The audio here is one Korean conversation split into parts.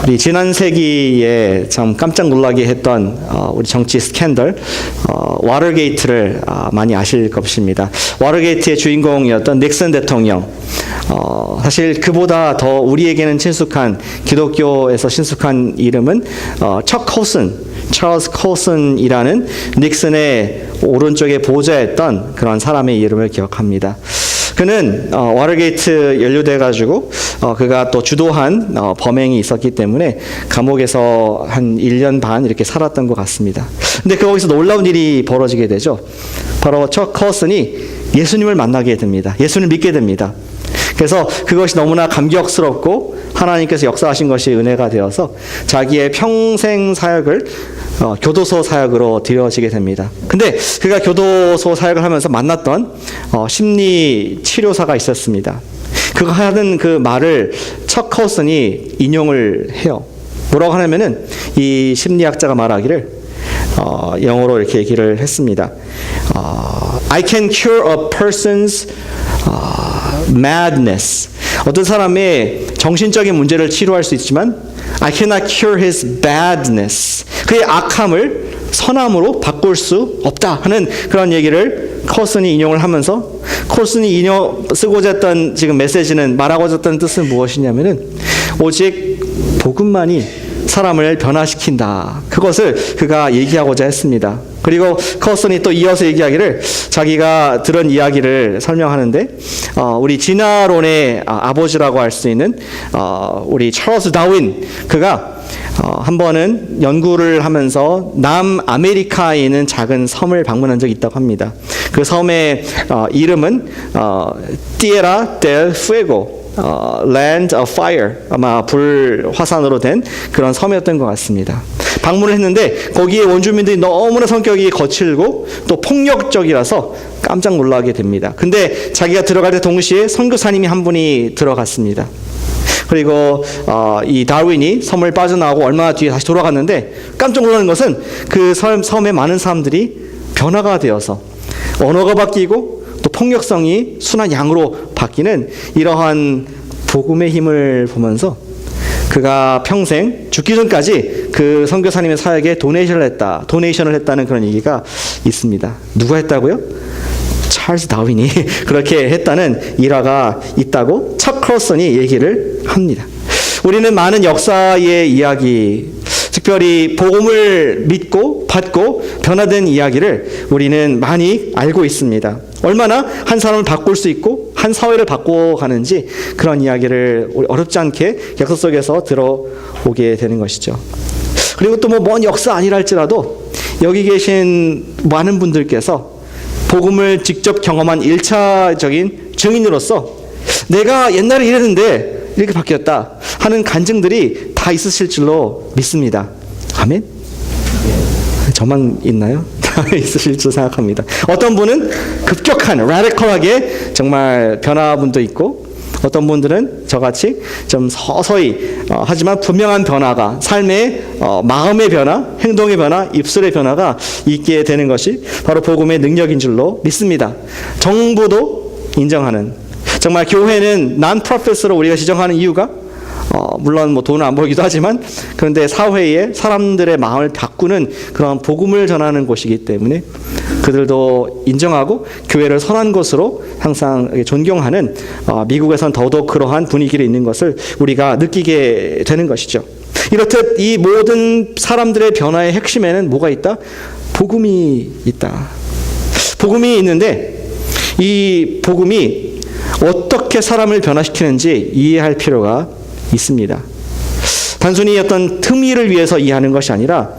우리 지난 세기에 참 깜짝 놀라게 했던 우리 정치 스캔들 워터게이트를 많이 아실 것입니다. 워터게이트의 주인공이었던 닉슨 대통령, 사실 그보다 더 우리에게는 친숙한, 기독교에서 친숙한 이름은 찰스 콜슨이라는 닉슨의 오른쪽에 보좌했던 그런 사람의 이름을 기억합니다. 그는 워터게이트 연루돼가지고 그가 또 주도한 범행이 있었기 때문에 감옥에서 한 1년 반 이렇게 살았던 것 같습니다. 근데 거기서 놀라운 일이 벌어지게 되죠. 바로 찰스 콜슨이 예수님을 만나게 됩니다. 예수님을 믿게 됩니다. 그래서 그것이 너무나 감격스럽고 하나님께서 역사하신 것이 은혜가 되어서 자기의 평생 사역을 교도소 사역으로 들여지게 됩니다. 근데 그가 교도소 사역을 하면서 만났던 심리 치료사가 있었습니다. 그가 하는 그 말을 척 콜슨이 인용을 해요. 뭐라고 하냐면은 이 심리학자가 말하기를 영어로 이렇게 얘기를 했습니다. I can cure a person's madness. 어떤 사람의 정신적인 문제를 치료할 수 있지만 I cannot cure his badness. 그의 악함을 선함으로 바꿀 수 없다 하는 그런 얘기를 콜슨이 인용을 하면서, 콜슨이 쓰고자 했던 지금 메시지는, 말하고자 했던 뜻은 무엇이냐면은 오직 복음만이 사람을 변화시킨다. 그것을 그가 얘기하고자 했습니다. 그리고 콜슨이 또 이어서 얘기하기를, 자기가 들은 이야기를 설명하는데 우리 진화론의 아버지라고 할 수 있는 우리 찰스 다윈, 그가 한 번은 연구를 하면서 남아메리카에 있는 작은 섬을 방문한 적이 있다고 합니다. 그 섬의 이름은 Tierra del Fuego, Land of Fire, 아마 불화산으로 된 그런 섬이었던 것 같습니다. 방문을 했는데 거기에 원주민들이 너무나 성격이 거칠고 또 폭력적이라서 깜짝 놀라게 됩니다. 근데 자기가 들어갈 때 동시에 선교사님이 한 분이 들어갔습니다. 그리고 이 다윈이 섬을 빠져나오고 얼마 뒤에 다시 돌아갔는데 깜짝 놀라는 것은 그 섬에 많은 사람들이 변화가 되어서 언어가 바뀌고 또 폭력성이 순한 양으로 바뀌는 이러한 복음의 힘을 보면서 그가 평생 죽기 전까지 그 선교사님의 사역에 도네이션을 했다는 그런 얘기가 있습니다. 누가 했다고요? 찰스 다윈이 그렇게 했다는 일화가 있다고 척 콜슨이 얘기를 합니다. 우리는 많은 역사의 이야기, 특별히 복음을 믿고 받고 변화된 이야기를 우리는 많이 알고 있습니다. 얼마나 한 사람을 바꿀 수 있고 한 사회를 바꿔가는지 그런 이야기를 어렵지 않게 역사 속에서 들어오게 되는 것이죠. 그리고 또 먼 역사 아니라 할지라도 여기 계신 많은 분들께서 복음을 직접 경험한 1차적인 증인으로서 내가 옛날에 이랬는데 이렇게 바뀌었다 하는 간증들이 다 있으실 줄로 믿습니다. 아멘? 저만 있나요? 있으실 줄 생각합니다. 어떤 분은 급격한, 라디컬하게 정말 변화분도 있고, 어떤 분들은 저같이 좀 서서히 하지만 분명한 변화가, 삶의 마음의 변화, 행동의 변화, 입술의 변화가 있게 되는 것이 바로 복음의 능력인 줄로 믿습니다. 정부도 인정하는, 정말 교회는 non-profit으로 우리가 지정하는 이유가 물론 돈을 안 벌기도 하지만, 그런데 사회에 사람들의 마음을 바꾸는 그런 복음을 전하는 곳이기 때문에 그들도 인정하고 교회를 선한 것으로 항상 존경하는, 미국에선 더더욱 그러한 분위기를 있는 것을 우리가 느끼게 되는 것이죠. 이렇듯 이 모든 사람들의 변화의 핵심에는 뭐가 있다? 복음이 있다. 복음이 있는데 이 복음이 어떻게 사람을 변화시키는지 이해할 필요가 있습니다. 단순히 어떤 틈이를 위해서 이해하는 것이 아니라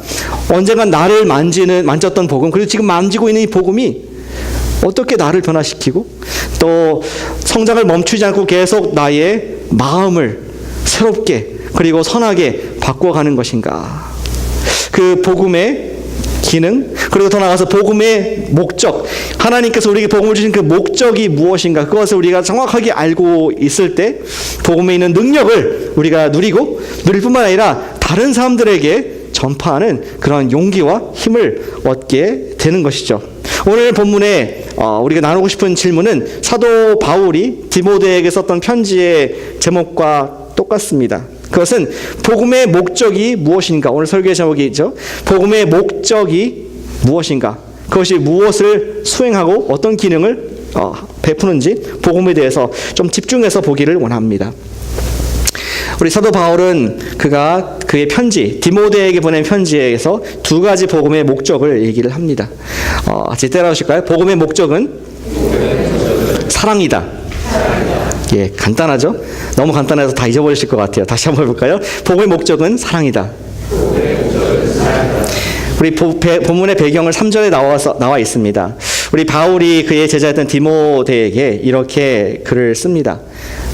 언젠간 나를 만졌던 복음, 그리고 지금 만지고 있는 이 복음이 어떻게 나를 변화시키고 또 성장을 멈추지 않고 계속 나의 마음을 새롭게 그리고 선하게 바꿔가는 것인가. 그 복음의 기능, 그리고 더 나아가서 복음의 목적, 하나님께서 우리에게 복음을 주신 그 목적이 무엇인가, 그것을 우리가 정확하게 알고 있을 때 복음에 있는 능력을 우리가 누리고, 누릴 뿐만 아니라 다른 사람들에게 전파하는 그런 용기와 힘을 얻게 되는 것이죠. 오늘 본문에 우리가 나누고 싶은 질문은 사도 바울이 디모데에게 썼던 편지의 제목과 똑같습니다. 그것은 복음의 목적이 무엇인가? 오늘 설교의 제목이죠. 복음의 목적이 무엇인가? 그것이 무엇을 수행하고 어떤 기능을 베푸는지 복음에 대해서 좀 집중해서 보기를 원합니다. 우리 사도 바울은 그가 그의 편지, 디모데에게 보낸 편지에서 두 가지 복음의 목적을 얘기를 합니다. 같이 따라오실까요? 복음의 목적은 사랑이다. 예, 간단하죠? 너무 간단해서 다 잊어버리실 것 같아요. 다시 한번 해볼까요? 복음의 목적은 사랑이다. 우리 본문의 배경을 3절에 나와 있습니다. 우리 바울이 그의 제자였던 디모데에게 이렇게 글을 씁니다.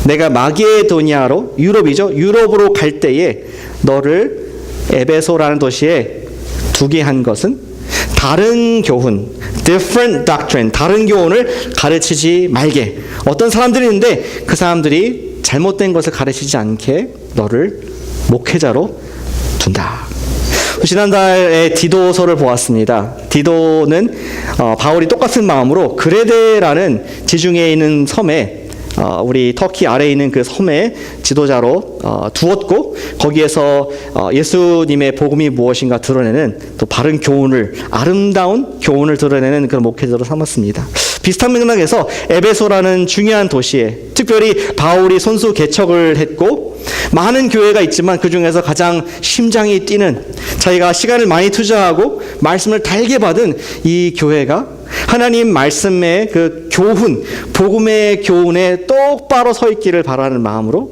내가 마게도니아로 유럽으로 갈 때에 너를 에베소라는 도시에 두게 한 것은 다른 교훈, different doctrine, 다른 교훈을 가르치지 말게. 어떤 사람들이 있는데 그 사람들이 잘못된 것을 가르치지 않게 너를 목회자로 둔다. 지난달에 디도서를 보았습니다. 디도는 바울이 똑같은 마음으로 그레데라는 지중해에 있는 섬에 우리 터키 아래에 있는 그 섬의 지도자로 두었고 거기에서 예수님의 복음이 무엇인가 드러내는 또 바른 교훈을 아름다운 교훈을 드러내는 그런 목회자로 삼았습니다. 비슷한 맥락에서 에베소라는 중요한 도시에 특별히 바울이 손수 개척을 했고 많은 교회가 있지만 그 중에서 가장 심장이 뛰는 자기가 시간을 많이 투자하고 말씀을 달게 받은 이 교회가 하나님 말씀의 그 교훈, 복음의 교훈에 똑바로 서 있기를 바라는 마음으로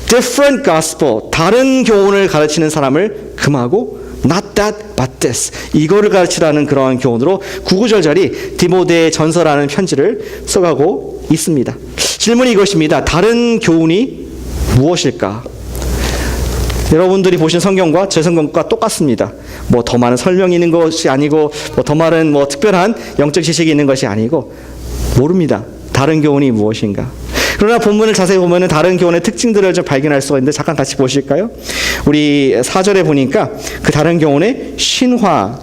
different gospel, 다른 교훈을 가르치는 사람을 금하고 not that but this, 이거를 가르치라는 그러한 교훈으로 구구절절히 디모데 전서라는 편지를 써가고 있습니다. 질문이 이것입니다. 다른 교훈이 무엇일까? 여러분들이 보신 성경과 제 성경과 똑같습니다. 뭐 더 많은 설명이 있는 것이 아니고 뭐 더 많은 뭐 특별한 영적 지식이 있는 것이 아니고 모릅니다. 다른 교훈이 무엇인가? 그러나 본문을 자세히 보면은 다른 교훈의 특징들을 좀 발견할 수가 있는데 잠깐 같이 보실까요? 우리 4절에 보니까 그 다른 교훈의 신화,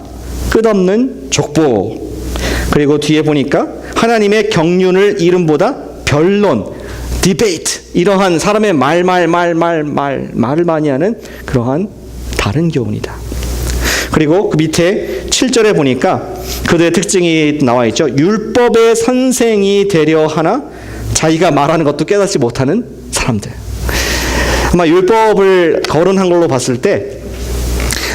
끝없는 족보, 그리고 뒤에 보니까 하나님의 경륜을 이름보다 변론, 디베이트, 이러한 사람의 말을 많이 하는 그러한 다른 교훈이다. 그리고 그 밑에 7절에 보니까 그들의 특징이 나와 있죠. 율법의 선생이 되려 하나 자기가 말하는 것도 깨닫지 못하는 사람들. 아마 율법을 거론한 걸로 봤을 때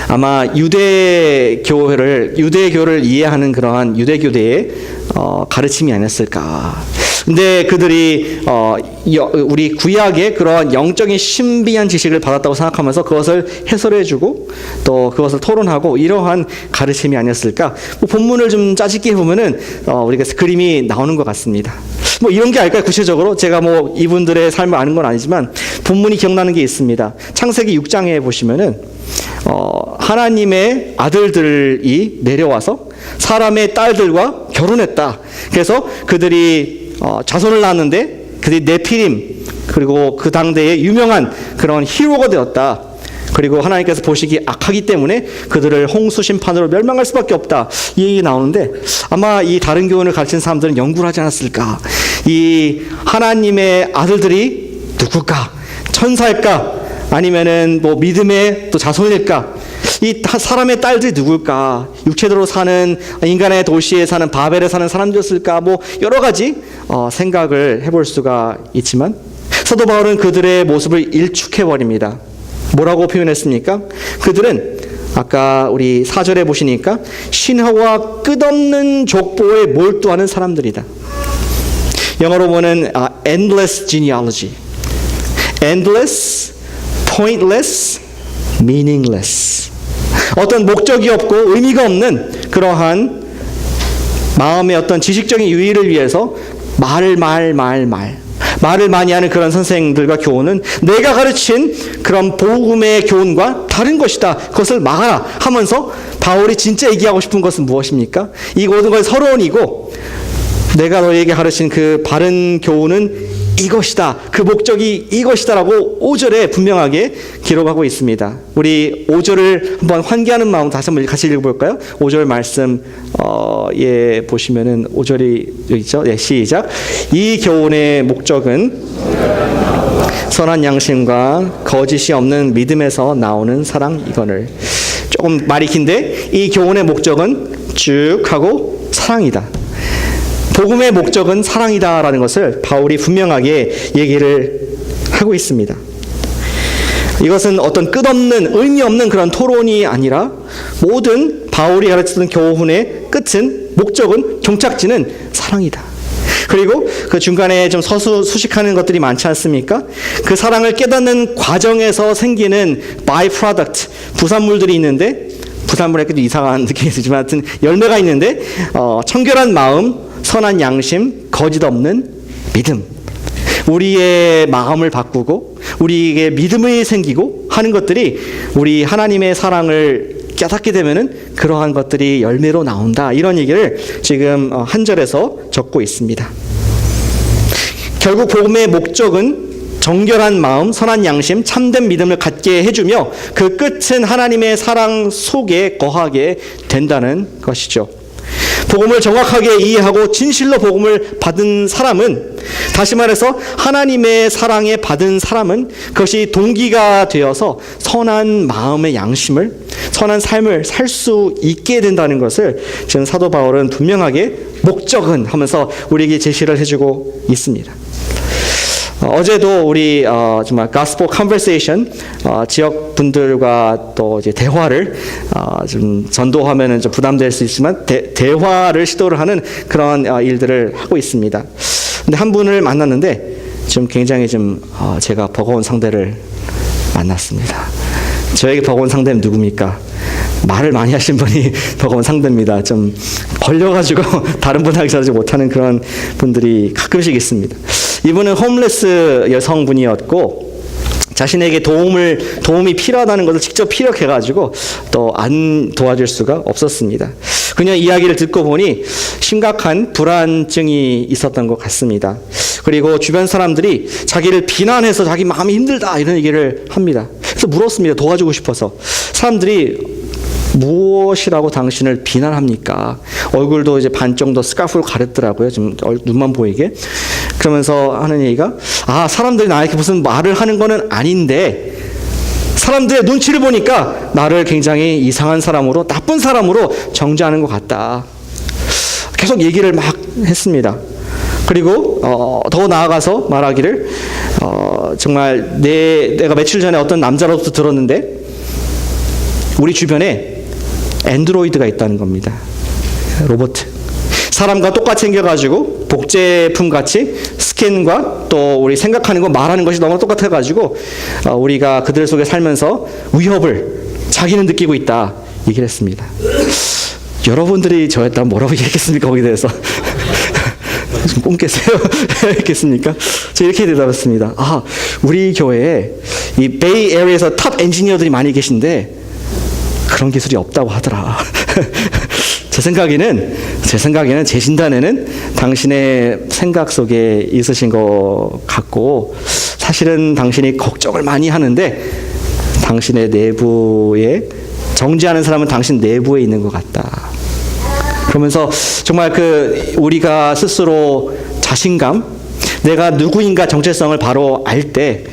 아마 유대교를 이해하는 그러한 유대교대의 가르침이 아니었을까. 근데 그들이 우리 구약의 그러한 영적인 신비한 지식을 받았다고 생각하면서 그것을 해설해주고 또 그것을 토론하고 이러한 가르침이 아니었을까. 뭐 본문을 좀 짜집게 보면은 우리가 그림이 나오는 것 같습니다. 뭐 이런 게 알까요? 구체적으로 제가 뭐 이분들의 삶을 아는 건 아니지만 본문이 기억나는 게 있습니다. 창세기 6장에 보시면은 하나님의 아들들이 내려와서 사람의 딸들과 결혼했다. 그래서 그들이 자손을 낳았는데 그들이 네피림, 그리고 그 당대의 유명한 그런 히로가 되었다. 그리고 하나님께서 보시기 악하기 때문에 그들을 홍수 심판으로 멸망할 수밖에 없다. 이 얘기 나오는데 아마 이 다른 교훈을 가르치는 사람들은 연구를 하지 않았을까. 이 하나님의 아들들이 누굴까? 천사일까? 아니면은 뭐 믿음의 또 자손일까? 이 사람의 딸들이 누굴까? 육체대로 사는 인간의 도시에 사는 바벨에 사는 사람들이었을까? 뭐 여러 가지 생각을 해볼 수가 있지만 사도 바울은 그들의 모습을 일축해 버립니다. 뭐라고 표현했습니까? 그들은 아까 우리 4절에 보시니까 신화와 끝없는 족보에 몰두하는 사람들이다. 영어로 보면 endless genealogy, endless, pointless, meaningless. 어떤 목적이 없고 의미가 없는 그러한 마음의 어떤 지식적인 유의를 위해서 말을 많이 하는 그런 선생들과 교훈은 내가 가르친 그런 복음의 교훈과 다른 것이다. 그것을 막아라 하면서 바울이 진짜 얘기하고 싶은 것은 무엇입니까? 이 모든 것이 서론이고 내가 너에게 가르친 그 바른 교훈은 이것이다. 그 목적이 이것이다라고 5절에 분명하게 기록하고 있습니다. 우리 5절을 한번 환기하는 마음 다시 한번 같이 읽어볼까요? 5절 말씀 예 보시면은 5절이 여기 있죠. 네, 시작. 이 교훈의 목적은 선한 양심과 거짓이 없는 믿음에서 나오는 사랑, 이거를 조금 말이 긴데 이 교훈의 목적은 쭉 하고 사랑이다. 복음의 목적은 사랑이다라는 것을 바울이 분명하게 얘기를 하고 있습니다. 이것은 어떤 끝없는 의미 없는 그런 토론이 아니라 모든 바울이 가르치던 교훈의 끝은, 목적은, 종착지는 사랑이다. 그리고 그 중간에 좀 수식하는 것들이 많지 않습니까? 그 사랑을 깨닫는 과정에서 생기는 바이 프로덕트, 부산물들이 있는데, 부산물에 좀 이상한 느낌이 들지만 하여튼 열매가 있는데, 청결한 마음, 선한 양심, 거짓 없는 믿음. 우리의 마음을 바꾸고 우리에게 믿음이 생기고 하는 것들이 우리 하나님의 사랑을 깨닫게 되면은 그러한 것들이 열매로 나온다. 이런 얘기를 지금 한 절에서 적고 있습니다. 결국 복음의 목적은 정결한 마음, 선한 양심, 참된 믿음을 갖게 해주며 그 끝은 하나님의 사랑 속에 거하게 된다는 것이죠. 복음을 정확하게 이해하고 진실로 복음을 받은 사람은, 다시 말해서 하나님의 사랑에 받은 사람은 그것이 동기가 되어서 선한 마음의 양심을, 선한 삶을 살 수 있게 된다는 것을 지금 사도 바울은 분명하게 목적은 하면서 우리에게 제시를 해주고 있습니다. 어제도 우리 정말 가스포 컨버세이션 지역 분들과 또 이제 대화를 좀 전도하면은 좀 부담될 수 있지만 대화를 시도를 하는 그런 일들을 하고 있습니다. 근데 한 분을 만났는데 좀 굉장히 좀 제가 버거운 상대를 만났습니다. 저에게 버거운 상대는 누굽니까? 말을 많이 하신 분이 버거운 상대입니다. 좀 걸려가지고 다른 분하기 잘하지 못하는 그런 분들이 가끔씩 있습니다. 이분은 홈레스 여성분이었고 자신에게 도움이 필요하다는 것을 직접 피력해가지고 또 안 도와줄 수가 없었습니다. 그녀 이야기를 듣고 보니 심각한 불안증이 있었던 것 같습니다. 그리고 주변 사람들이 자기를 비난해서 자기 마음이 힘들다 이런 얘기를 합니다. 그래서 물었습니다. 도와주고 싶어서. 사람들이 무엇이라고 당신을 비난합니까? 얼굴도 이제 반 정도 스카프로 가렸더라고요. 좀 눈만 보이게. 그러면서 하는 얘기가, 사람들이 나에게 무슨 말을 하는 거는 아닌데 사람들의 눈치를 보니까 나를 굉장히 이상한 사람으로, 나쁜 사람으로 정죄하는 것 같다. 계속 얘기를 막 했습니다. 그리고 더 나아가서 말하기를 정말 내가 며칠 전에 어떤 남자로부터 들었는데 우리 주변에 앤드로이드가 있다는 겁니다. 로봇. 사람과 똑같이 생겨가지고 복제품 같이 스캔과 또 우리 생각하는 거 말하는 것이 너무 똑같아가지고 우리가 그들 속에 살면서 위협을 자기는 느끼고 있다 얘기를 했습니다. 여러분들이 저였다면 뭐라고 얘기했겠습니까? 거기에 대해서. 좀 꿈 깨세요? 했겠습니까? 제가 이렇게 대답했습니다. 우리 교회에 이 베이 에리어에서 탑 엔지니어들이 많이 계신데 그런 기술이 없다고 하더라. 제 생각에는 제 진단에는 당신의 생각 속에 있으신 것 같고 사실은 당신이 걱정을 많이 하는데 당신의 내부에 정죄하는 사람은 당신 내부에 있는 것 같다. 그러면서 정말 우리가 스스로 자신감, 내가 누구인가 정체성을 바로 알 때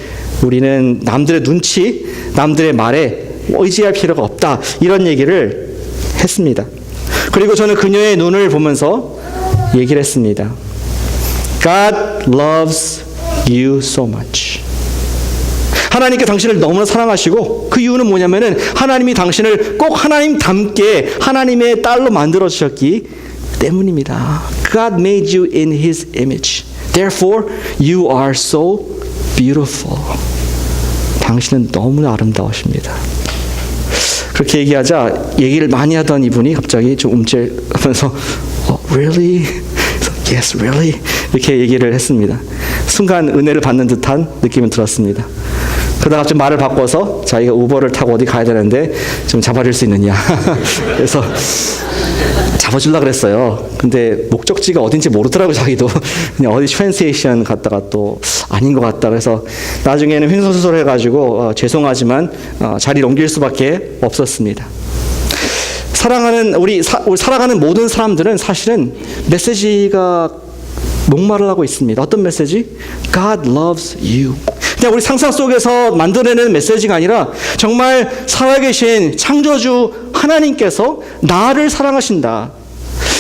우리는 남들의 눈치, 남들의 말에 의지할 필요가 없다. 이런 얘기를 했습니다. 그리고 저는 그녀의 눈을 보면서 얘기를 했습니다. God loves you so much. 하나님께 당신을 너무나 사랑하시고 그 이유는 뭐냐면은 하나님이 당신을 꼭 하나님 닮게 하나님의 딸로 만들어 주셨기 때문입니다. God made you in His image. Therefore, you are so beautiful. 당신은 너무나 아름다우십니다. 그렇게 얘기를 많이 하던 이분이 갑자기 좀 움찔하면서 Really? Yes, really? 이렇게 얘기를 했습니다. 순간 은혜를 받는 듯한 느낌이 들었습니다. 그러다가 좀 말을 바꿔서 자기가 우버를 타고 어디 가야 되는데 좀 잡아줄 수 있느냐. 그래서 잡아주려고 그랬어요. 근데 목적지가 어딘지 모르더라고요. 자기도. 그냥 어디 트랜스레이션 갔다가 또 아닌 것 같다. 그래서 나중에는 횡설수설해가지고 죄송하지만 자리를 옮길 수밖에 없었습니다. 우리 살아가는 모든 사람들은 사실은 메시지가 목말을 하고 있습니다. 어떤 메시지? God loves you. 근데 그냥 우리 상상 속에서 만들어내는 메시지가 아니라 정말 살아계신 창조주 하나님께서 나를 사랑하신다.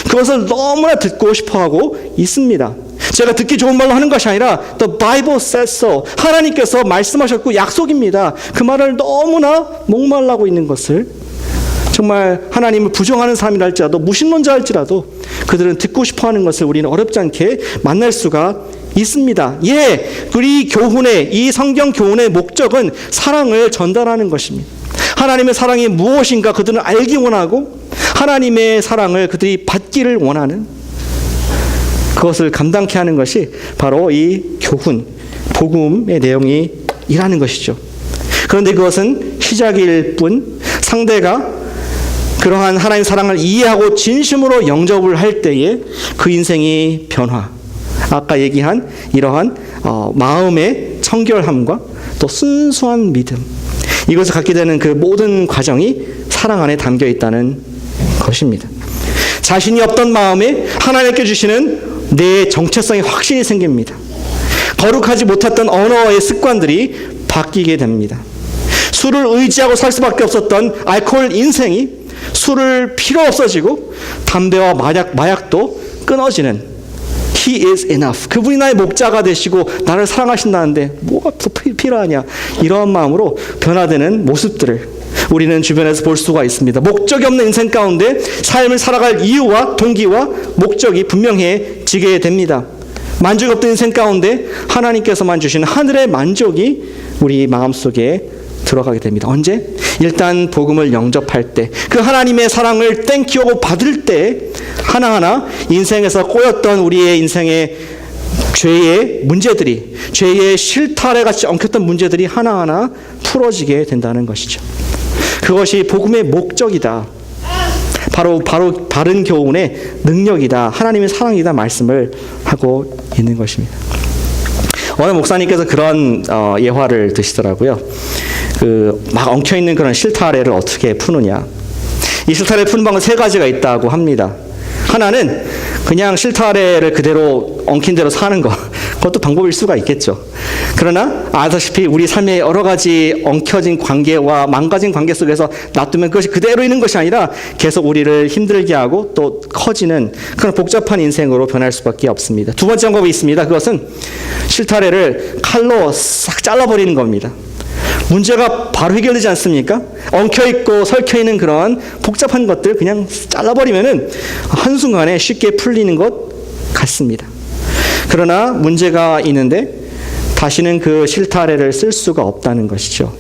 그것을 너무나 듣고 싶어하고 있습니다. 제가 듣기 좋은 말로 하는 것이 아니라 The Bible says so. 하나님께서 말씀하셨고 약속입니다. 그 말을 너무나 목말라고 있는 것을 정말 하나님을 부정하는 사람이라 할지라도 무신론자 할지라도 그들은 듣고 싶어하는 것을 우리는 어렵지 않게 만날 수가 있습니다. 예, 우리 교훈의 이 성경 교훈의 목적은 사랑을 전달하는 것입니다. 하나님의 사랑이 무엇인가 그들은 알기 원하고 하나님의 사랑을 그들이 받기를 원하는 그것을 감당케 하는 것이 바로 이 교훈, 복음의 내용이 일하는 것이죠. 그런데 그것은 시작일 뿐 상대가 그러한 하나님의 사랑을 이해하고 진심으로 영접을 할 때에 그 인생이 변화, 아까 얘기한 이러한 마음의 청결함과 또 순수한 믿음, 이것을 갖게 되는 그 모든 과정이 사랑 안에 담겨 있다는 것입니다. 자신이 없던 마음에 하나님께 주시는 내 정체성이 확실히 생깁니다. 거룩하지 못했던 언어의 습관들이 바뀌게 됩니다. 술을 의지하고 살 수밖에 없었던 알코올 인생이 술을 필요 없어지고 담배와 마약도 끊어지는 He is enough. 그분이 나의 목자가 되시고 나를 사랑하신다는데 뭐가 더 필요하냐. 이러한 마음으로 변화되는 모습들을 우리는 주변에서 볼 수가 있습니다. 목적이 없는 인생 가운데 삶을 살아갈 이유와 동기와 목적이 분명해지게 됩니다. 만족이 없던 인생 가운데 하나님께서만 주시는 하늘의 만족이 우리 마음속에 들어가게 됩니다. 언제? 일단 복음을 영접할 때, 그 하나님의 사랑을 땡큐하고 받을 때 하나하나 인생에서 꼬였던 우리의 인생의 죄의 문제들이, 죄의 실타래 같이 엉켰던 문제들이 하나하나 풀어지게 된다는 것이죠. 그것이 복음의 목적이다. 바로 바른 교훈의 능력이다. 하나님의 사랑이다. 말씀을 하고 있는 것입니다. 어느 목사님께서 그런 예화를 드시더라고요. 막 엉켜있는 그런 실타래를 어떻게 푸느냐. 이 실타래를 푸는 방법 3가지가 있다고 합니다. 하나는 그냥 실타래를 그대로 엉킨 대로 사는 거. 그것도 방법일 수가 있겠죠. 그러나 아시다시피 우리 삶의 여러 가지 엉켜진 관계와 망가진 관계 속에서 놔두면 그것이 그대로 있는 것이 아니라 계속 우리를 힘들게 하고 또 커지는 그런 복잡한 인생으로 변할 수밖에 없습니다. 2번째 방법이 있습니다. 그것은 실타래를 칼로 싹 잘라버리는 겁니다. 문제가 바로 해결되지 않습니까? 엉켜있고 설켜있는 그런 복잡한 것들 그냥 잘라버리면은 한순간에 쉽게 풀리는 것 같습니다. 그러나 문제가 있는데 다시는 그 실타래를 쓸 수가 없다는 것이죠.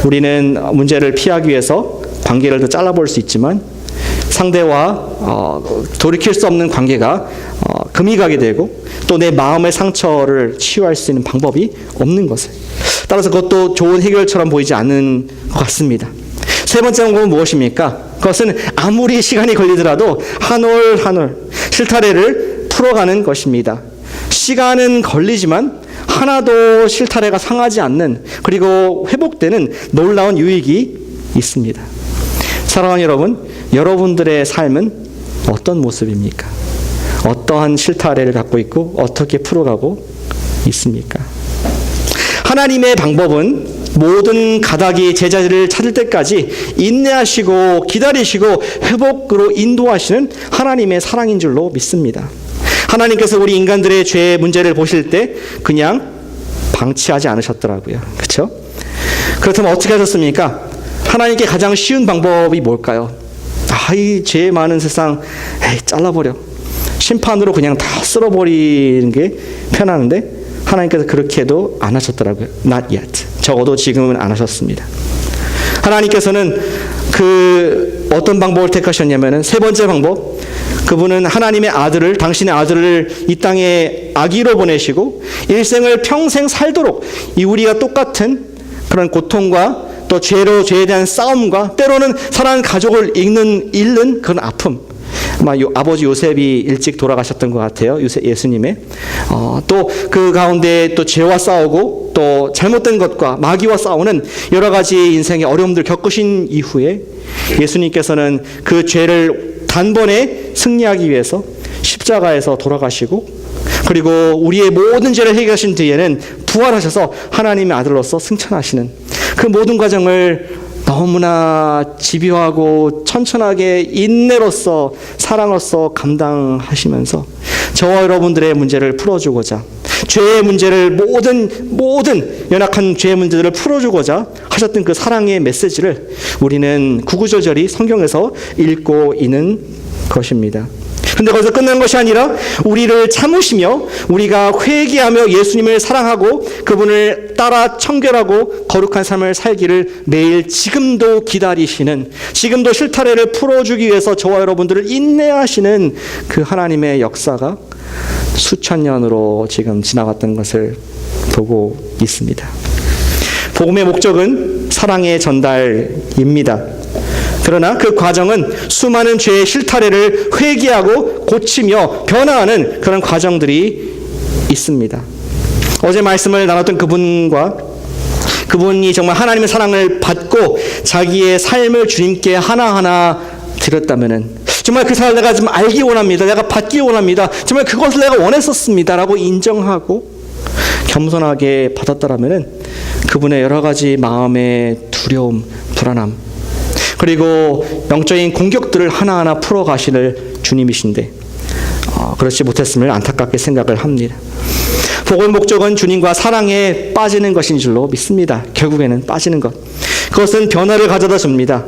우리는 문제를 피하기 위해서 관계를 더 잘라볼 수 있지만 상대와 돌이킬 수 없는 관계가 금이 가게 되고 또 내 마음의 상처를 치유할 수 있는 방법이 없는 것을. 따라서 그것도 좋은 해결처럼 보이지 않는 것 같습니다. 3번째 방법은 무엇입니까? 그것은 아무리 시간이 걸리더라도 한 올 한 올 실타래를 풀어가는 것입니다. 시간은 걸리지만 하나도 실타래가 상하지 않는, 그리고 회복되는 놀라운 유익이 있습니다. 사랑하는 여러분, 여러분들의 삶은 어떤 모습입니까? 어떠한 실타래를 갖고 있고 어떻게 풀어가고 있습니까? 하나님의 방법은 모든 가닥이 제자리를 찾을 때까지 인내하시고 기다리시고 회복으로 인도하시는 하나님의 사랑인 줄로 믿습니다. 하나님께서 우리 인간들의 죄의 문제를 보실 때 그냥 방치하지 않으셨더라고요. 그렇죠? 그렇다면 어떻게 하셨습니까? 하나님께 가장 쉬운 방법이 뭘까요? 이 죄 많은 세상 잘라버려. 심판으로 그냥 다 쓸어버리는 게 편한데 하나님께서 그렇게도 안 하셨더라고요. Not yet. 적어도 지금은 안 하셨습니다. 하나님께서는 어떤 방법을 택하셨냐면은 3번째 방법. 그분은 하나님의 아들을, 당신의 아들을 이 땅에 아기로 보내시고 일생을 평생 살도록 이 우리가 똑같은 그런 고통과 또 죄에 대한 싸움과 때로는 사랑하는 가족을 잃는 그런 아픔. 아버지 요셉이 일찍 돌아가셨던 것 같아요. 예수님의. 또 그 가운데 또 죄와 싸우고 또 잘못된 것과 마귀와 싸우는 여러 가지 인생의 어려움들 겪으신 이후에 예수님께서는 그 죄를 단번에 승리하기 위해서 십자가에서 돌아가시고 그리고 우리의 모든 죄를 해결하신 뒤에는 부활하셔서 하나님의 아들로서 승천하시는 그 모든 과정을 너무나 집요하고 천천하게 인내로서 사랑으로서 감당하시면서 저와 여러분들의 문제를 풀어주고자 죄의 문제를 모든 연약한 죄의 문제들을 풀어주고자 하셨던 그 사랑의 메시지를 우리는 구구절절히 성경에서 읽고 있는 것입니다. 그런데 거기서 끝난 것이 아니라 우리를 참으시며 우리가 회개하며 예수님을 사랑하고 그분을 따라 청결하고 거룩한 삶을 살기를 매일 지금도 기다리시는, 지금도 실타래를 풀어주기 위해서 저와 여러분들을 인내하시는 그 하나님의 역사가 수천 년으로 지금 지나갔던 것을 보고 있습니다. 복음의 목적은 사랑의 전달입니다. 그러나 그 과정은 수많은 죄의 실타래를 회개하고 고치며 변화하는 그런 과정들이 있습니다. 어제 말씀을 나눴던 그분이 정말 하나님의 사랑을 받고 자기의 삶을 주님께 하나하나 드렸다면은 정말 그 사랑을 내가 좀 알기 원합니다. 내가 받기 원합니다. 정말 그것을 내가 원했었습니다. 라고 인정하고 겸손하게 받았다라면은 그분의 여러 가지 마음의 두려움, 불안함, 그리고 영적인 공격들을 하나하나 풀어가시는 주님이신데 그렇지 못했음을 안타깝게 생각을 합니다. 복음의 목적은 주님과 사랑에 빠지는 것인 줄로 믿습니다. 결국에는 빠지는 것. 그것은 변화를 가져다 줍니다.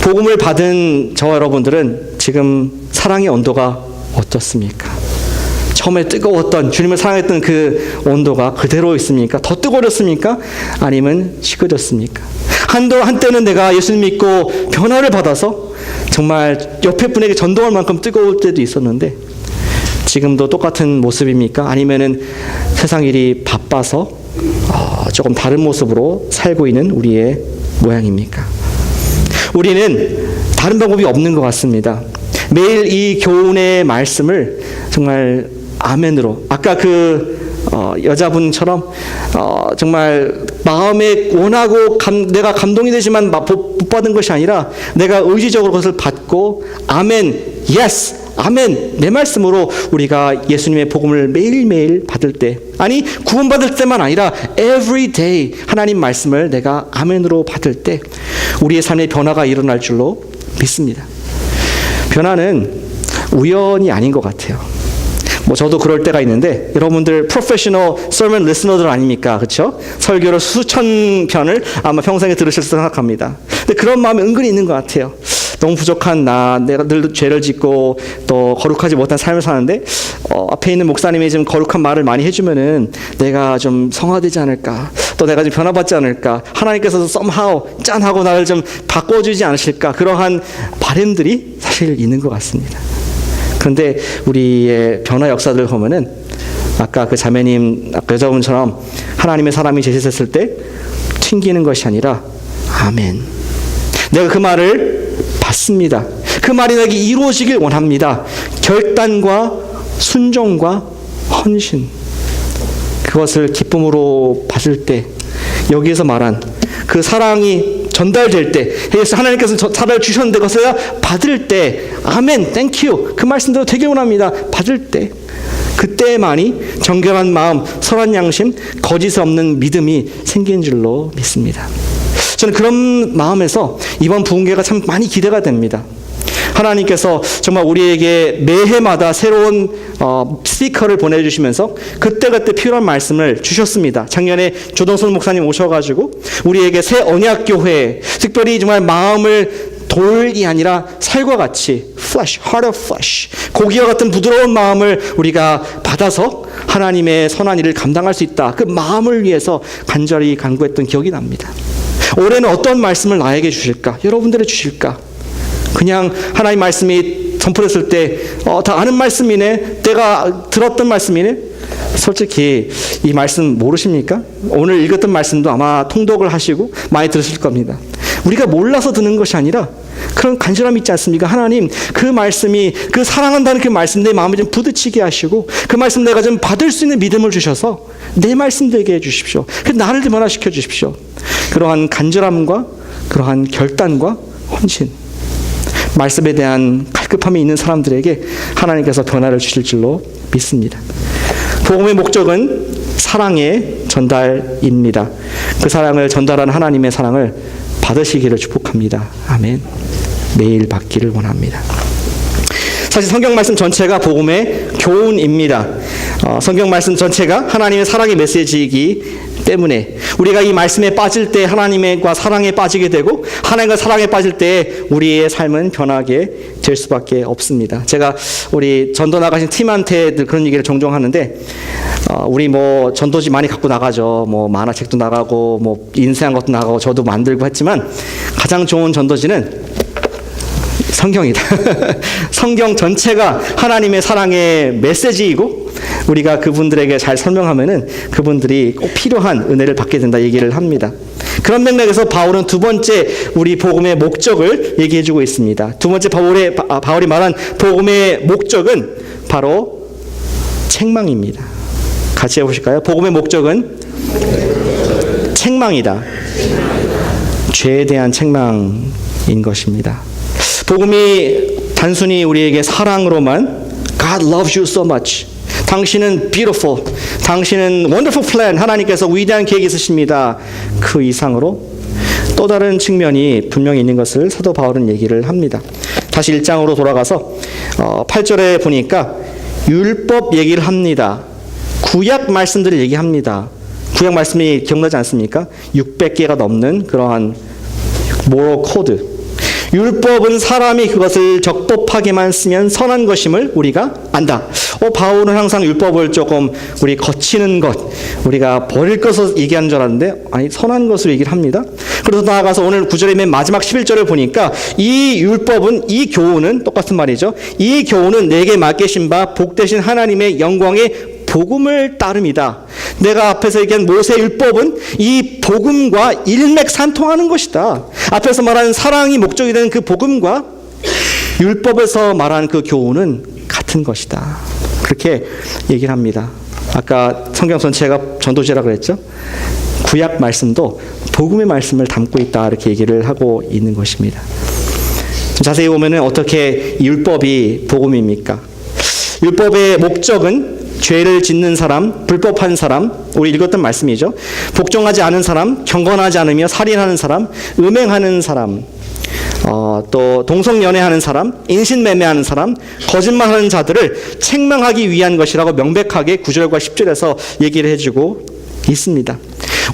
복음을 받은 저와 여러분들은 지금 사랑의 온도가 어떻습니까? 처음에 뜨거웠던 주님을 사랑했던 그 온도가 그대로 있습니까? 더 뜨거워졌습니까? 아니면 식어졌습니까? 한때는 내가 예수님 믿고 변화를 받아서 정말 옆에 분에게 전도할 만큼 뜨거울 때도 있었는데 지금도 똑같은 모습입니까? 아니면은 세상 일이 바빠서 조금 다른 모습으로 살고 있는 우리의 모양입니까? 우리는 다른 방법이 없는 것 같습니다. 매일 이 교훈의 말씀을 정말 아멘으로, 아까 그 여자분처럼 정말 마음에 원하고 내가 감동이 되지만 못 받은 것이 아니라 내가 의지적으로 그것을 받고 아멘, 예스, 아멘, 내 말씀으로 우리가 예수님의 복음을 매일매일 받을 때, 아니 구원받을 때만 아니라 every day 하나님 말씀을 내가 아멘으로 받을 때 우리의 삶의 변화가 일어날 줄로 믿습니다. 변화는 우연이 아닌 것 같아요. 저도 그럴 때가 있는데 여러분들 프로페셔널 서먼 리스너들 아닙니까? 그렇죠? 설교를 수천 편을 아마 평생에 들으실 수 생각합니다. 근데 그런 마음이 은근히 있는 것 같아요. 너무 부족한 내가 늘 죄를 짓고 또 거룩하지 못한 삶을 사는데 앞에 있는 목사님이 좀 거룩한 말을 많이 해주면은 내가 좀 성화되지 않을까, 또 내가 좀 변화받지 않을까, 하나님께서도 somehow 짠하고 나를 좀 바꿔주지 않으실까, 그러한 바람들이 사실 있는 것 같습니다. 그런데 우리의 변화 역사들을 보면은 아까 그 자매님, 아까 여자분처럼 하나님의 사람이 제시했을 때 튕기는 것이 아니라 아멘, 내가 그 말을 받습니다. 그 말이 내게 이루어지길 원합니다. 결단과 순종과 헌신, 그것을 기쁨으로 받을 때 여기에서 말한 그 사랑이 전달될 때, 하나님께서 사랑을 주셨는데 그것을 받을 때 아멘, 땡큐, 그 말씀대로 되길 원합니다. 받을 때, 그때만이 정결한 마음, 선한 양심, 거짓 없는 믿음이 생긴 줄로 믿습니다. 저는 그런 마음에서 이번 부흥회가 참 많이 기대가 됩니다. 하나님께서 정말 우리에게 매해마다 새로운 스피커를 보내주시면서 그때그때 필요한 말씀을 주셨습니다. 작년에 조동선 목사님 오셔가지고 우리에게 새 언약교회, 특별히 정말 마음을 돌이 아니라 살과 같이 flesh, heart of flesh, 고기와 같은 부드러운 마음을 우리가 받아서 하나님의 선한 일을 감당할 수 있다, 그 마음을 위해서 간절히 간구했던 기억이 납니다. 올해는 어떤 말씀을 나에게 주실까? 여러분들에게 주실까? 그냥 하나님 말씀이 선포됐을 때 다 아는 말씀이네, 내가 들었던 말씀이네. 솔직히 이 말씀 모르십니까? 오늘 읽었던 말씀도 아마 통독을 하시고 많이 들으실 겁니다. 우리가 몰라서 듣는 것이 아니라 그런 간절함이 있지 않습니까? 하나님, 그 말씀이, 그 사랑한다는 그 말씀 내 마음에 좀 부딪히게 하시고 그 말씀 내가 좀 받을 수 있는 믿음을 주셔서 내 말씀 되게 해주십시오. 나를 변화시켜 주십시오. 그러한 간절함과 그러한 결단과 헌신, 말씀에 대한 갈급함이 있는 사람들에게 하나님께서 변화를 주실 줄로 믿습니다. 복음의 목적은 사랑의 전달입니다. 그 사랑을 전달하는 하나님의 사랑을 받으시기를 축복합니다. 아멘. 매일 받기를 원합니다. 사실 성경 말씀 전체가 복음의 교훈입니다. 성경 말씀 전체가 하나님의 사랑의 메시지이기 때문에 우리가 이 말씀에 빠질 때 하나님과 사랑에 빠지게 되고 하나님과 사랑에 빠질 때 우리의 삶은 변하게 될 수밖에 없습니다. 제가 우리 전도 나가신 팀한테 그런 얘기를 종종 하는데 우리 뭐 전도지 많이 갖고 나가죠. 뭐 만화책도 나가고 뭐 인쇄한 것도 나가고 저도 만들고 했지만 가장 좋은 전도지는 성경이다. 성경 전체가 하나님의 사랑의 메시지이고 우리가 그분들에게 잘 설명하면은 그분들이 꼭 필요한 은혜를 받게 된다 얘기를 합니다. 그런 맥락에서 바울은 두 번째 우리 복음의 목적을 얘기해주고 있습니다. 두 번째 바울이 말한 복음의 목적은 바로 책망입니다. 같이 해보실까요? 복음의 목적은 책망이다. 죄에 대한 책망인 것입니다. 복음이 단순히 우리에게 사랑으로만 God loves you so much. 당신은 beautiful. 당신은 wonderful plan. 하나님께서 위대한 계획이 있으십니다. 그 이상으로 또 다른 측면이 분명히 있는 것을 사도 바울은 얘기를 합니다. 다시 1장으로 돌아가서 8절에 보니까 율법 얘기를 합니다. 구약 말씀들을 얘기합니다. 구약 말씀이 기억나지 않습니까? 600개가 넘는 그러한 모럴 코드. 율법은 사람이 그것을 적법하게만 쓰면 선한 것임을 우리가 안다. 바울은 항상 율법을 조금 우리 거치는 것, 우리가 버릴 것을 얘기하는 줄 알았는데 아니 선한 것을 얘기를 합니다. 그래서 나아가서 오늘 9절의 맨 마지막 11절을 보니까 이 율법은, 이 교훈은 똑같은 말이죠. 이 교훈은 내게 맡기신 바 복되신 하나님의 영광의 복음을 따름이다. 내가 앞에서 얘기한 모세율법은 이 복음과 일맥상통하는 것이다. 앞에서 말한 사랑이 목적이 되는 그 복음과 율법에서 말한 그 교훈은 같은 것이다. 그렇게 얘기를 합니다. 아까 성경 전체가 전도지라 그랬죠? 구약 말씀도 복음의 말씀을 담고 있다. 이렇게 얘기를 하고 있는 것입니다. 자세히 보면은 어떻게 율법이 복음입니까? 율법의 목적은 죄를 짓는 사람, 불법한 사람, 우리 읽었던 말씀이죠. 복종하지 않은 사람, 경건하지 않으며 살인하는 사람, 음행하는 사람, 또 동성연애하는 사람, 인신매매하는 사람, 거짓말하는 자들을 책망하기 위한 것이라고 명백하게 9절과 10절에서 얘기를 해주고 있습니다.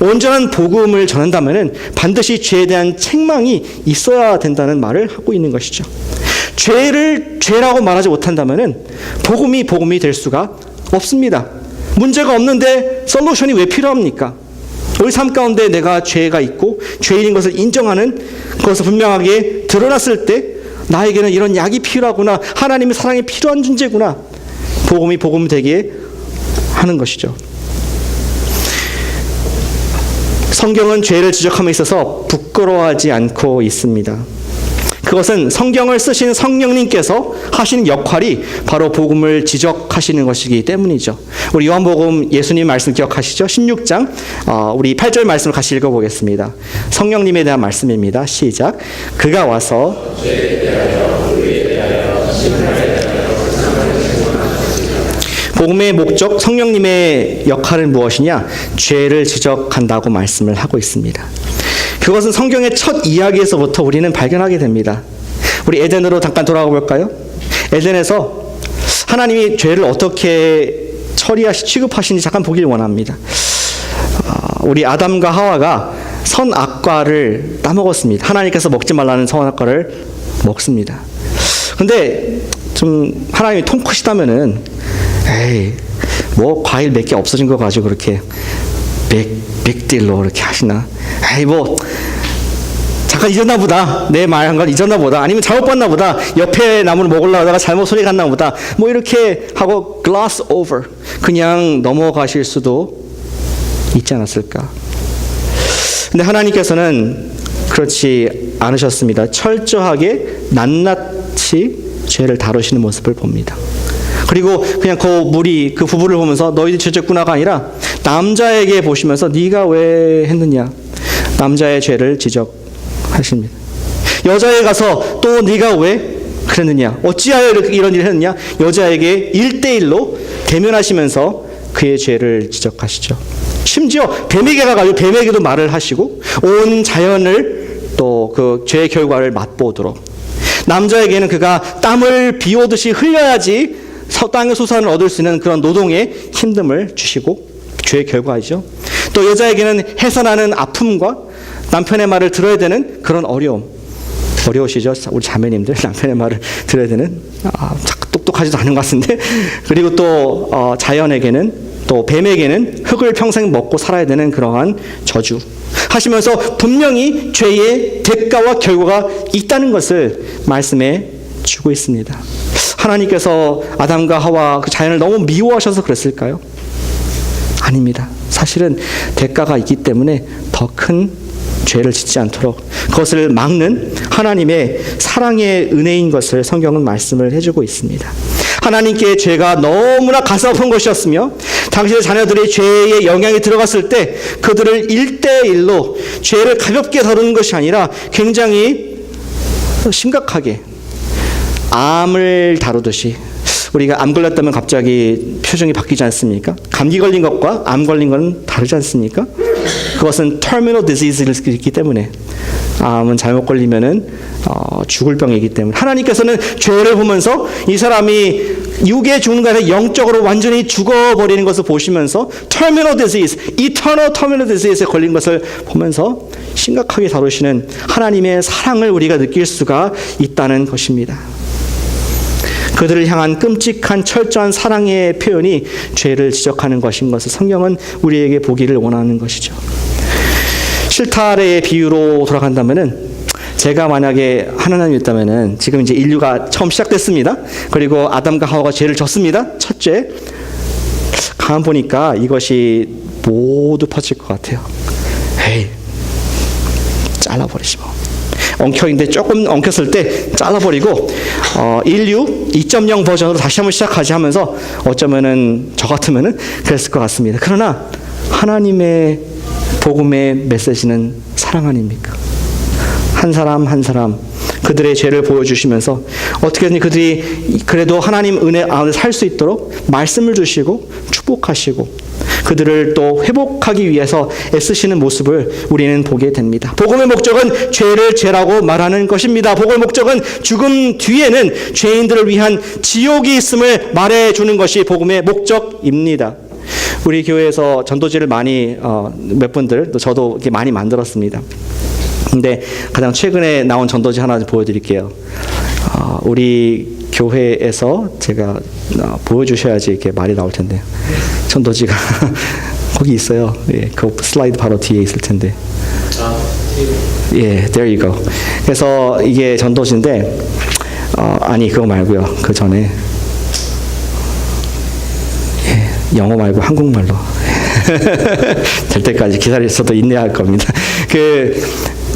온전한 복음을 전한다면 반드시 죄에 대한 책망이 있어야 된다는 말을 하고 있는 것이죠. 죄를 죄라고 말하지 못한다면 복음이 될 수가 없습니다. 문제가 없는데 솔루션이 왜 필요합니까? 우리 삶 가운데 내가 죄가 있고 죄인인 것을 인정하는 것을 분명하게 드러났을 때 나에게는 이런 약이 필요하구나. 하나님의 사랑이 필요한 존재구나. 복음이 되게 하는 것이죠. 성경은 죄를 지적함에 있어서 부끄러워하지 않고 있습니다. 그것은 성경을 쓰신 성령님께서 하시는 역할이 바로 복음을 지적하시는 것이기 때문이죠. 우리 요한복음 예수님 말씀 기억하시죠? 16장 우리 8절 말씀을 같이 읽어보겠습니다. 성령님에 대한 말씀입니다. 시작. 그가 와서 복음의 목적, 성령님의 역할은 무엇이냐? 죄를 지적한다고 말씀을 하고 있습니다. 그것은 성경의 첫 이야기에서부터 우리는 발견하게 됩니다. 우리 에덴으로 잠깐 돌아가 볼까요? 에덴에서 하나님이 죄를 어떻게 취급하시는지 잠깐 보길 원합니다. 우리 아담과 하와가 선악과를 따먹었습니다. 하나님께서 먹지 말라는 선악과를 먹습니다. 근데 좀 하나님이 통 크시다면은 에이 뭐 과일 몇 개 없어진 거 가지고 그렇게 빅딜로 이렇게 하시나? 에이 뭐 잠깐 잊었나 보다. 내 말한 건 잊었나 보다. 아니면 잘못 봤나 보다. 옆에 나무를 먹으려고 하다가 잘못 소리 갔나 보다. 뭐 이렇게 하고 gloss over 그냥 넘어가실 수도 있지 않았을까? 근데 하나님께서는 그렇지 않으셨습니다. 철저하게 낱낱이 죄를 다루시는 모습을 봅니다. 그리고 그냥 그 부부를 보면서 너희들이 죄졌구나가 아니라 남자에게 보시면서 네가 왜 했느냐? 남자의 죄를 지적하십니다. 여자에 가서 또 네가 왜 그랬느냐? 어찌하여 이런 일을 했느냐? 여자에게 1대1로 대면하시면서 그의 죄를 지적하시죠. 심지어 뱀에게 가가지고 뱀에게도 말을 하시고 온 자연을 또 그 죄의 결과를 맛보도록, 남자에게는 그가 땀을 비 오듯이 흘려야지 땅의 소산을 얻을 수 있는 그런 노동의 힘듦을 주시고, 죄의 결과이죠. 또 여자에게는 해산하는 아픔과 남편의 말을 들어야 되는 그런 어려우시죠? 우리 자매님들 남편의 말을 들어야 되는, 똑똑하지도 않은 것 같은데. 그리고 또 자연에게는, 또 뱀에게는 흙을 평생 먹고 살아야 되는 그러한 저주 하시면서 분명히 죄의 대가와 결과가 있다는 것을 말씀해 주고 있습니다. 하나님께서 아담과 하와 그 자연을 너무 미워하셔서 그랬을까요? 아닙니다. 사실은 대가가 있기 때문에 더 큰 죄를 짓지 않도록 그것을 막는 하나님의 사랑의 은혜인 것을 성경은 말씀을 해주고 있습니다. 하나님께 죄가 너무나 가슴 아픈 것이었으며 당신의 자녀들이 죄의 영향이 들어갔을 때 그들을 1대1로 죄를 가볍게 다루는 것이 아니라 굉장히 심각하게 암을 다루듯이, 우리가 암 걸렸다면 갑자기 표정이 바뀌지 않습니까? 감기 걸린 것과 암 걸린 건 다르지 않습니까? 그것은 terminal disease이기 때문에, 암은 잘못 걸리면은 죽을 병이기 때문에 하나님께서는 죄를 보면서 이 사람이 육에 죽는 게 아니라 영적으로 완전히 죽어버리는 것을 보시면서 terminal disease, eternal terminal disease에 걸린 것을 보면서 심각하게 다루시는 하나님의 사랑을 우리가 느낄 수가 있다는 것입니다. 그들을 향한 끔찍한 철저한 사랑의 표현이 죄를 지적하는 것인 것을 성경은 우리에게 보기를 원하는 것이죠. 실타래의 비유로 돌아간다면은, 제가 만약에 하나님이었다면은 지금 이제 인류가 처음 시작됐습니다. 그리고 아담과 하와가 죄를 졌습니다. 첫째, 가만 보니까 이것이 모두 퍼질 것 같아요. 에이, 잘라버리지 뭐. 엉켜있는데 조금 엉켰을 때 잘라버리고 인류 2.0 버전으로 다시 한번 시작하지 하면서 어쩌면은 저 같으면은 그랬을 것 같습니다. 그러나 하나님의 복음의 메시지는 사랑 아닙니까? 한 사람 한 사람 그들의 죄를 보여주시면서 어떻게든 그들이 그래도 하나님 은혜 안에 살 수 있도록 말씀을 주시고 축복하시고 그들을 또 회복하기 위해서 애쓰시는 모습을 우리는 보게 됩니다. 복음의 목적은 죄를 죄라고 말하는 것입니다. 복음의 목적은 죽음 뒤에는 죄인들을 위한 지옥이 있음을 말해주는 것이 복음의 목적입니다. 우리 교회에서 전도지를 많이 몇 분들, 또 저도 이렇게 많이 만들었습니다. 근데 가장 최근에 나온 전도지 하나 보여드릴게요. 우리 교회에서 제가 보여주셔야지 이렇게 말이 나올 텐데, 전도지가 거기 있어요. 예, 그 슬라이드 바로 뒤에 있을 텐데. 예, there you go. 그래서 이게 전도지인데, 아니 그거 말고요. 그 전에 영어 말고 한국말로 될 때까지 기다렸어도 인내할 겁니다.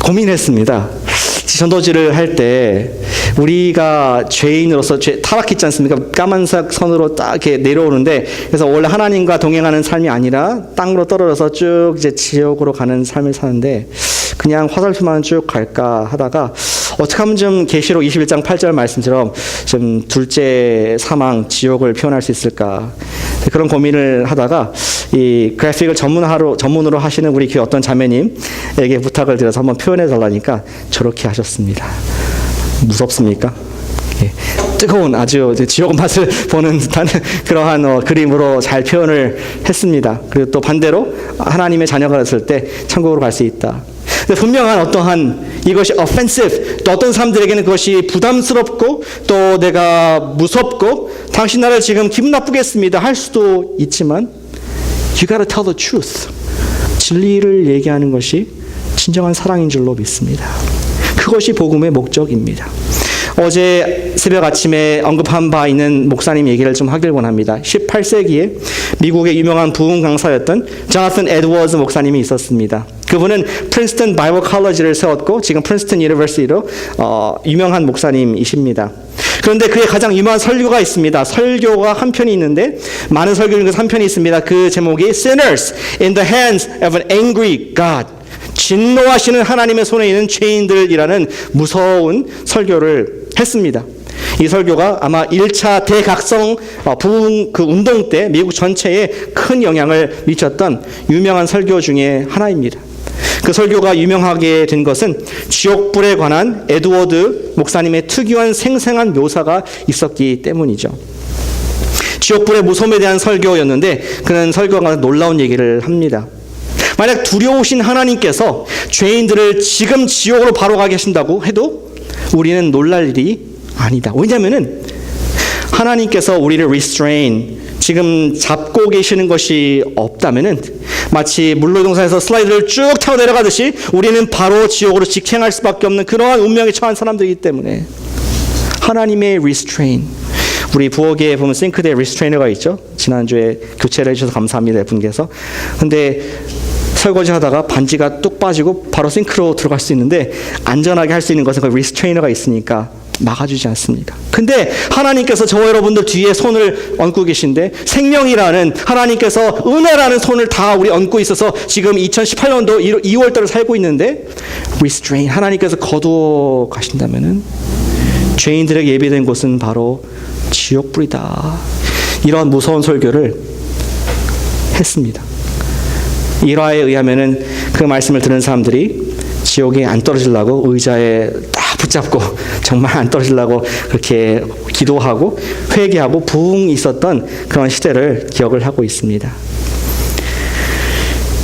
고민했습니다. 전도지를 할 때 우리가 죄인으로서 타락했지 않습니까? 까만색 선으로 딱 이렇게 내려오는데, 그래서 원래 하나님과 동행하는 삶이 아니라 땅으로 떨어져서 쭉 이제 지옥으로 가는 삶을 사는데, 그냥 화살표만 쭉 갈까 하다가 어떻게 하면 좀 계시록 21장 8절 말씀처럼 좀 둘째 사망, 지옥을 표현할 수 있을까, 그런 고민을 하다가 이 그래픽을 전문으로 하시는 우리 교회 어떤 자매님에게 부탁을 드려서 한번 표현해 달라니까 저렇게 하셨습니다. 무섭습니까? 예. 뜨거운 아주 지옥 맛을 보는 듯한 그러한 그림으로 잘 표현을 했습니다. 그리고 또 반대로 하나님의 자녀가 됐을 때 천국으로 갈 수 있다. 분명한 어떠한 이것이 offensive, 또 어떤 사람들에게는 그것이 부담스럽고 또 내가 무섭고 당신 나를 지금 기분 나쁘게 했습니다 할 수도 있지만, you gotta tell the truth. 진리를 얘기하는 것이 진정한 사랑인 줄로 믿습니다. 그것이 복음의 목적입니다. 어제 새벽 아침에 언급한 바 있는 목사님 얘기를 좀 하길 원합니다. 18세기에 미국의 유명한 부흥 강사였던 조나선 에드워즈 목사님이 있었습니다. 그분은 프린스턴 바이블 컬리지를 세웠고 지금 프린스턴 유니버시티로 유명한 목사님이십니다. 그런데 그의 가장 유명한 설교가 있습니다. 설교가 한 편이 있는데 많은 설교 중에서 한 편이 있습니다. 그 제목이 Sinners in the Hands of an Angry God. 진노하시는 하나님의 손에 있는 죄인들이라는 무서운 설교를 했습니다. 이 설교가 아마 1차 대각성 부흥 그 운동 때 미국 전체에 큰 영향을 미쳤던 유명한 설교 중에 하나입니다. 그 설교가 유명하게 된 것은 지옥불에 관한 에드워드 목사님의 특유한 생생한 묘사가 있었기 때문이죠. 지옥불의 무서움에 대한 설교였는데 그는 설교가 놀라운 얘기를 합니다. 만약 두려우신 하나님께서 죄인들을 지금 지옥으로 바로 가게 하신다고 해도 우리는 놀랄 일이 아니다. 왜냐하면은 하나님께서 우리를 restrain, 지금 잡고 계시는 것이 없다면은 마치 물놀이동산에서 슬라이드를 쭉 타고 내려가듯이 우리는 바로 지옥으로 직행할 수밖에 없는 그러한 운명에 처한 사람들이기 때문에 하나님의 restrain, 우리 부엌에 보면 싱크대에 restra이너가 있죠. 지난주에 교체를 해주셔서 감사합니다, 분께서. 근데 설거지 하다가 반지가 뚝 빠지고 바로 싱크로 들어갈 수 있는데 안전하게 할 수 있는 것은 그 리스트레이너가 있으니까 막아주지 않습니다. 근데 하나님께서 저와 여러분들 뒤에 손을 얹고 계신데 생명이라는 하나님께서 은혜라는 손을 다 우리 얹고 있어서 지금 2018년도 2월달을 살고 있는데 restrain, 하나님께서 거두어 가신다면은 죄인들에게 예비된 곳은 바로 지옥불이다. 이런 무서운 설교를 했습니다. 일화에 의하면은 그 말씀을 들은 사람들이 지옥에 안 떨어지려고 의자에 딱 붙잡고 정말 안 떨어지려고 그렇게 기도하고 회개하고 부흥이 있었던 그런 시대를 기억을 하고 있습니다.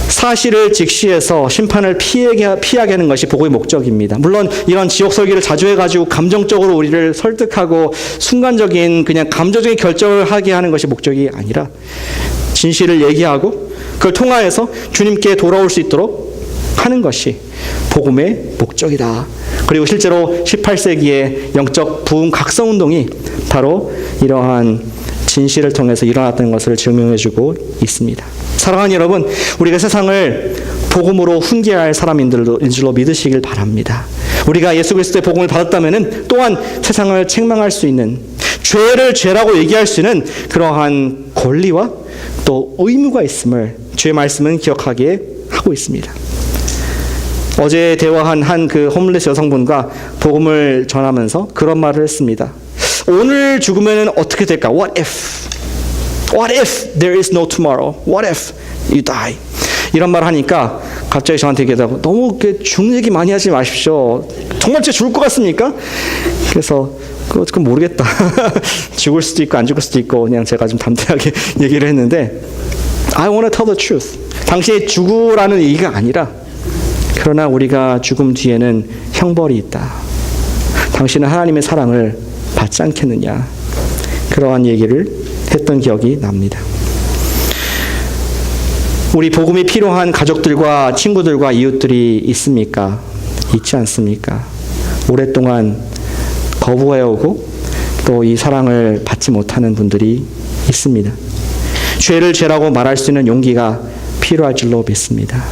사실을 직시해서 심판을 피하게 하는 것이 복음의 목적입니다. 물론 이런 지옥 설교를 자주 해가지고 감정적으로 우리를 설득하고 순간적인 그냥 감정적인 결정을 하게 하는 것이 목적이 아니라 진실을 얘기하고 그걸 통하여서 주님께 돌아올 수 있도록 하는 것이 복음의 목적이다. 그리고 실제로 18세기의 영적 부흥 각성운동이 바로 이러한 진실을 통해서 일어났다는 것을 증명해주고 있습니다. 사랑하는 여러분, 우리가 세상을 복음으로 훈계할 사람인 줄로 믿으시길 바랍니다. 우리가 예수 그리스도의 복음을 받았다면 또한 세상을 책망할 수 있는, 죄를 죄라고 얘기할 수 있는 그러한 권리와 또 의무가 있음을 주의 말씀은 기억하게 하고 있습니다. 어제 대화한 한 그 홈레스 여성분과 복음을 전하면서 그런 말을 했습니다. 오늘 죽으면 어떻게 될까? What if? What if there is no tomorrow? What if you die? 이런 말을 하니까 갑자기 저한테 얘기하다가 너무 죽는 얘기 많이 하지 마십시오. 정말 진짜 죽을 것 같습니까? 그래서 그건 모르겠다. 죽을 수도 있고 안 죽을 수도 있고 그냥 제가 좀 담대하게 얘기를 했는데 I want to tell the truth. 당신이 죽으라는 얘기가 아니라 그러나 우리가 죽음 뒤에는 형벌이 있다. 당신은 하나님의 사랑을 받지 않겠느냐. 그러한 얘기를 했던 기억이 납니다. 우리 복음이 필요한 가족들과 친구들과 이웃들이 있습니까? 있지 않습니까? 오랫동안 거부해오고 또 이 사랑을 받지 못하는 분들이 있습니다. 죄를 죄라고 말할 수 있는 용기가 필요할 줄로 믿습니다.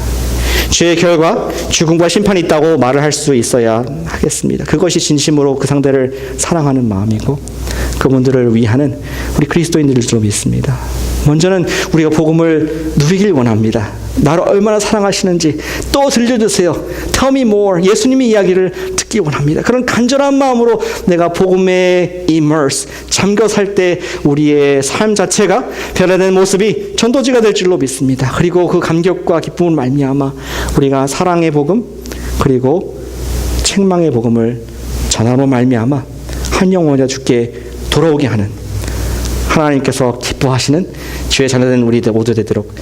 죄의 결과 죽음과 심판이 있다고 말을 할 수 있어야 하겠습니다. 그것이 진심으로 그 상대를 사랑하는 마음이고 그분들을 위하는 우리 그리스도인들일 줄로 믿습니다. 먼저는 우리가 복음을 누리길 원합니다. 나를 얼마나 사랑하시는지 또 들려주세요. Tell me more. 예수님의 이야기를 듣기 원합니다. 그런 간절한 마음으로 내가 복음에 immerse, 잠겨 살 때 우리의 삶 자체가 변화되는 모습이 전도지가 될 줄로 믿습니다. 그리고 그 감격과 기쁨을 말미암아 우리가 사랑의 복음 그리고 책망의 복음을 전함으로 말미암아 한 영혼이 주께 돌아오게 하는 하나님께서 기뻐하시는 주의 자녀된 우리 모두 되도록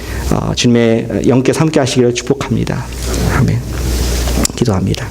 주님의 영께 함께 하시기를 축복합니다. 아멘. 기도합니다.